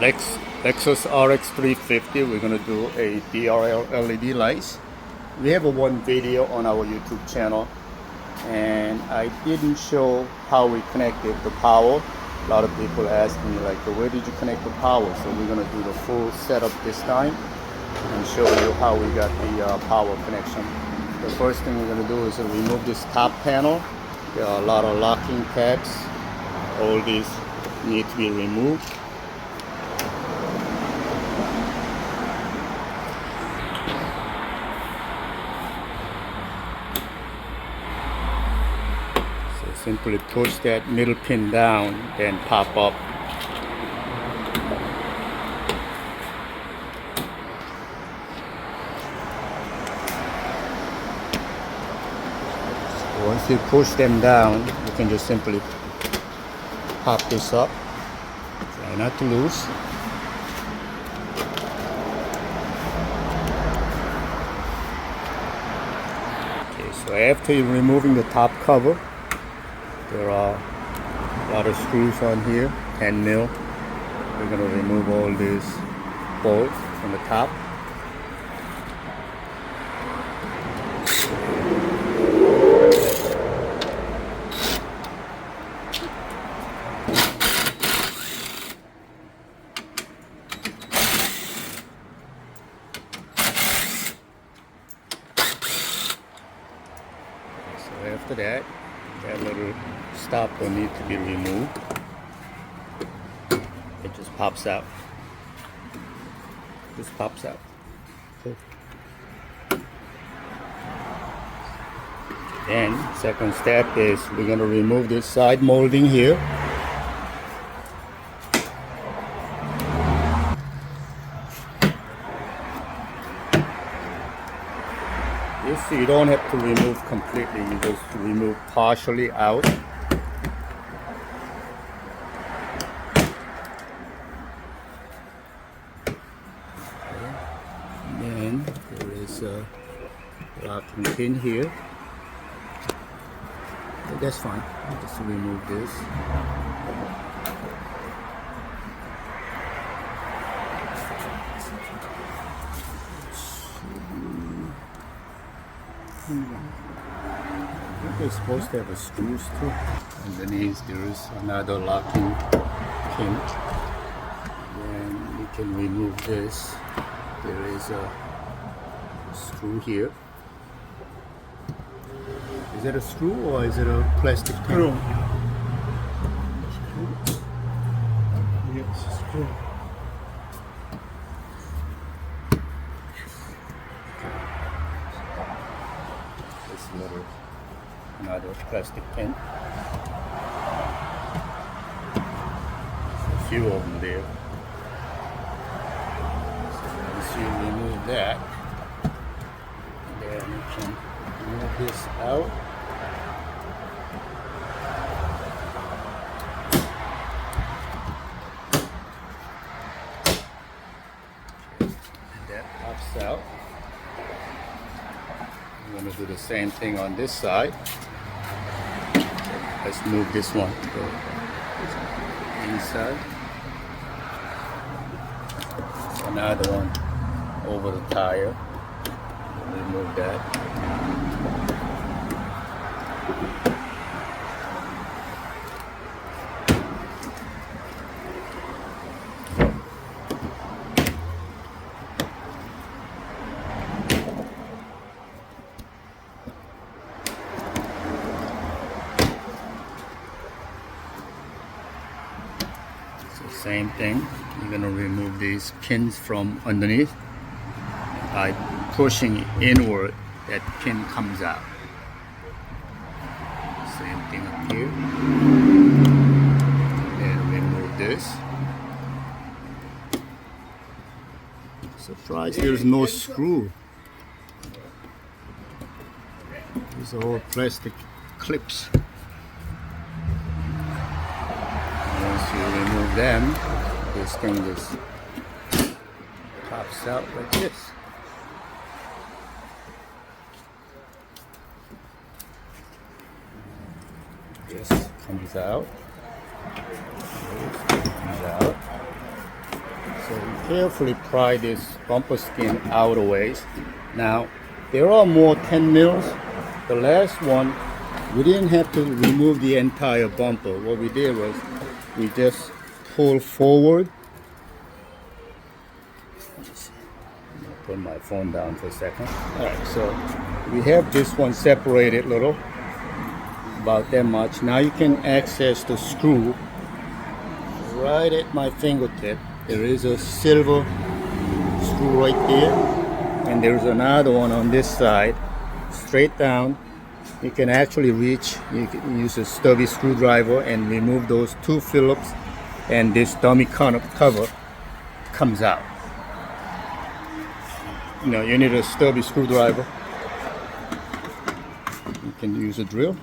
Lexus RX350. We're gonna do a DRL LED lights. We have one video on our YouTube channel, and I didn't show how we connected the power. A lot of people ask me like, where did you connect the power? So we're gonna do the full setup this time and show you how we got the power connection. The first thing we're gonna do is remove this top panel. There are a lot of locking tabs. All these need to be removed. Simply push that middle pin down, then pop up. So once you push them down, you can just simply pop this up. Try not to lose. Okay, so after you're removing the top cover, there are a lot of screws on here, 10 mil. We're going to remove all these bolts from the top. So after that little stopper needs to be removed. It just pops out. Just pops out. Okay. Then second step is we're going to remove this side molding here. This you don't have to remove completely, you just remove partially out. And then there is a locking pin here. But that's fine, just remove this. I think they're supposed to have a screws too. Underneath there is another locking pin. Then we can remove this. There is a screw here. Is it a screw or is it a plastic pin? Screw. Yes, screw. Another plastic pin. A few of them there. So once you remove that, then you can move this out. And that pops out. I'm going to do the same thing on this side. Let's move this one to the inside. Another one over the tire. Remove that. Same thing, you're going to remove these pins from underneath. By pushing inward, that pin comes out. Same thing up here. And remove this. Surprised there's no screw. These are all plastic clips. Once you remove them, this thing just pops out like this. This comes out. This comes out. carefully pry this bumper skin out of ways. Now, there are more 10 mils. The last one, we didn't have to remove the entire bumper. What we did was we just pull forward. Put my phone down for a second. Alright, so we have this one separated little, about that much. Now you can access the screw right at my fingertip. There is a silver screw right there, and there's another one on this side, straight down. You can actually reach, you can use a stubby screwdriver and remove those two Phillips, and this dummy cover comes out. You know, you need a stubby screwdriver. You can use a drill.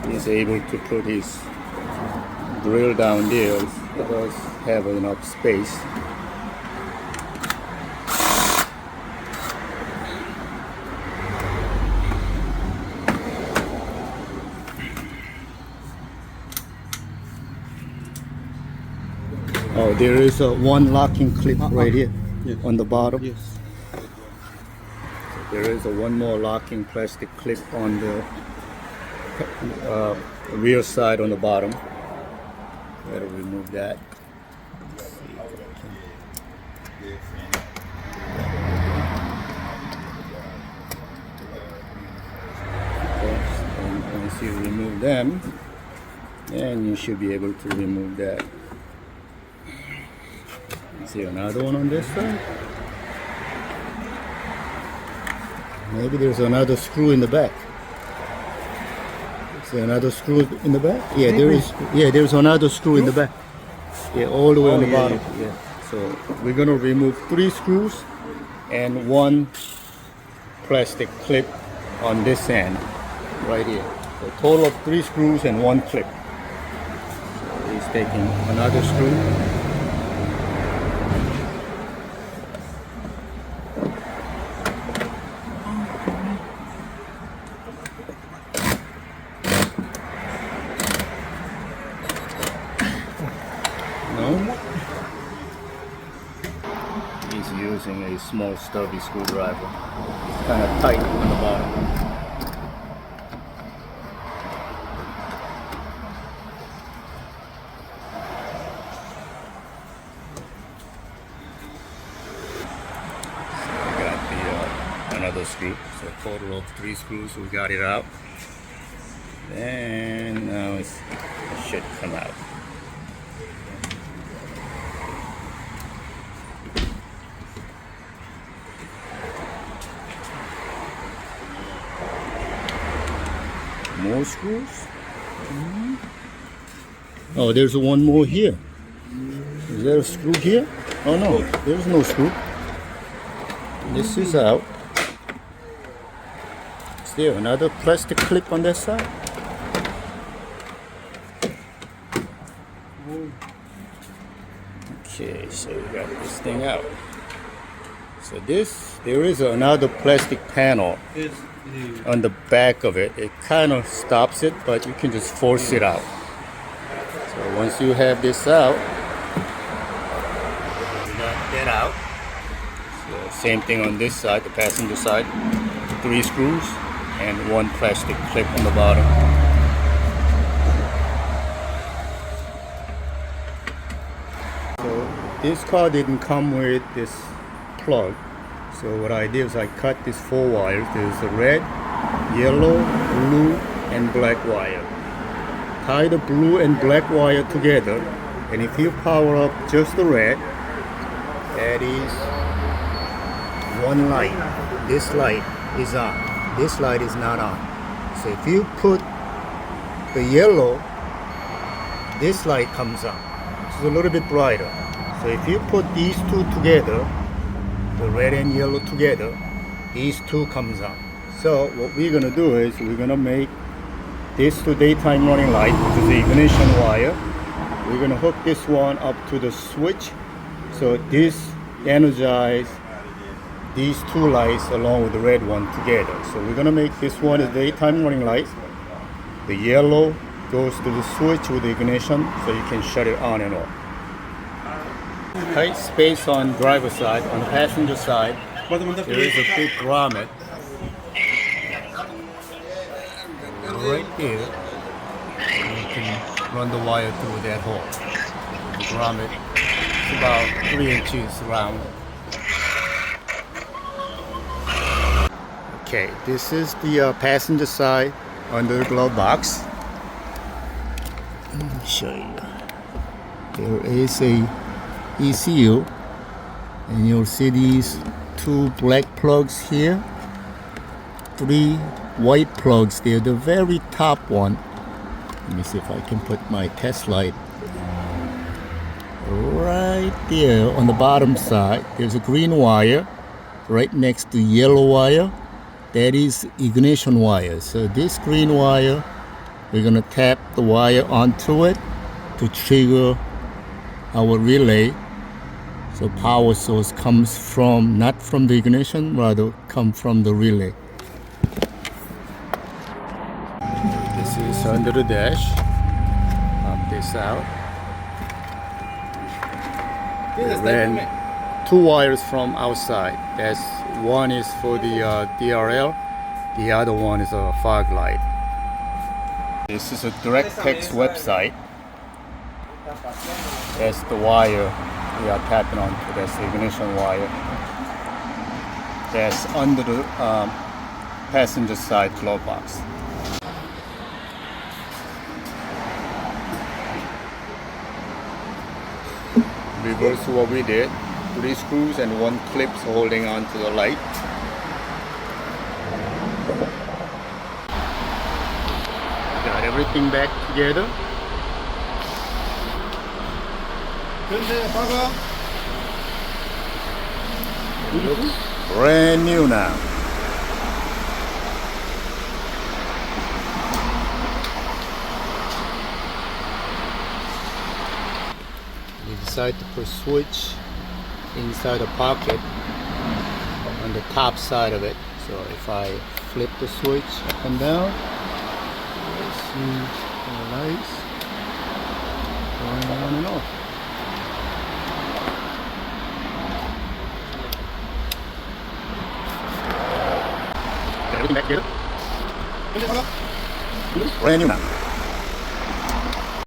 He's able to put his drill down there. It does have enough space. Oh, there is a one locking clip right here on the bottom. Yes. So there is a one more locking plastic clip on the rear side on the bottom. Gotta remove that. And once you remove them, then you should be able to remove that. See another one on this side. Maybe there's another screw in the back. Is there another screw in the back? Yeah, there is. Yeah, there's another screw in the back. Yeah, all the way on the bottom. Yeah. So we're gonna remove 3 screws and 1 plastic clip on this end, right here. So a total of 3 screws and 1 clip. So he's taking another screw. He's using a small stubby screwdriver. It's kind of tight on the bottom. So we got the another screw. So a total of 3 screws. We got it out. And now it should come out. More screws. Oh, there's one more here. Is there a screw here? Oh no, there's no screw. This is out. Is there another plastic clip on that side? Okay, so we got this thing out. So there is another plastic panel on the back of it. It kind of stops it, but you can just force it out. So once you have this out, you got that out. So same thing on this side, the passenger side. 3 screws and 1 plastic clip on the bottom. So this car didn't come with this plug. So what I did is I cut these 4 wires. There's a red, yellow, blue, and black wire. Tie the blue and black wire together, and if you power up just the red, that is 1 light. This light is on. This light is not on. So if you put the yellow, this light comes on. It's a little bit brighter. So if you put these 2 together, the red and yellow together, these 2 comes on. So what we're gonna do is we're gonna make this to daytime running light, which is the ignition wire. We're gonna hook this one up to the switch, so this energize these 2 lights along with the red one together. So we're gonna make this one a daytime running light, The yellow goes to the switch with the ignition, so you can shut it on and off. Tight space on driver's side. On the passenger side, there is a big grommet right there. You can run the wire through that hole. The grommet is about 3 inches round. Okay, this is the passenger side under the glove box. Let me show you. There is a ECU, and you'll see these 2 black plugs here, 3 white plugs there. The very top one, let me see if I can put my test light right there on the bottom side. There's a green wire right next to yellow wire. That is ignition wire. So this green wire, we're gonna tap the wire onto it to trigger our relay. So power source comes from, not from the ignition, rather come from the relay. This is under the dash. Pop this out. We ran 2 wires from outside. That's one is for the DRL, the other one is a fog light. This is a direct text website. That's the wire we are tapping onto. That's the ignition wire. That's under the passenger side glove box. Reverse what we did. 3 screws and 1 clip holding on to the light. Got everything back together. It looks brand new now. You decide to put a switch inside the pocket on the top side of it. So if I flip the switch up and down, you'll see the lights going on and off. Got everything back together. Brand new now.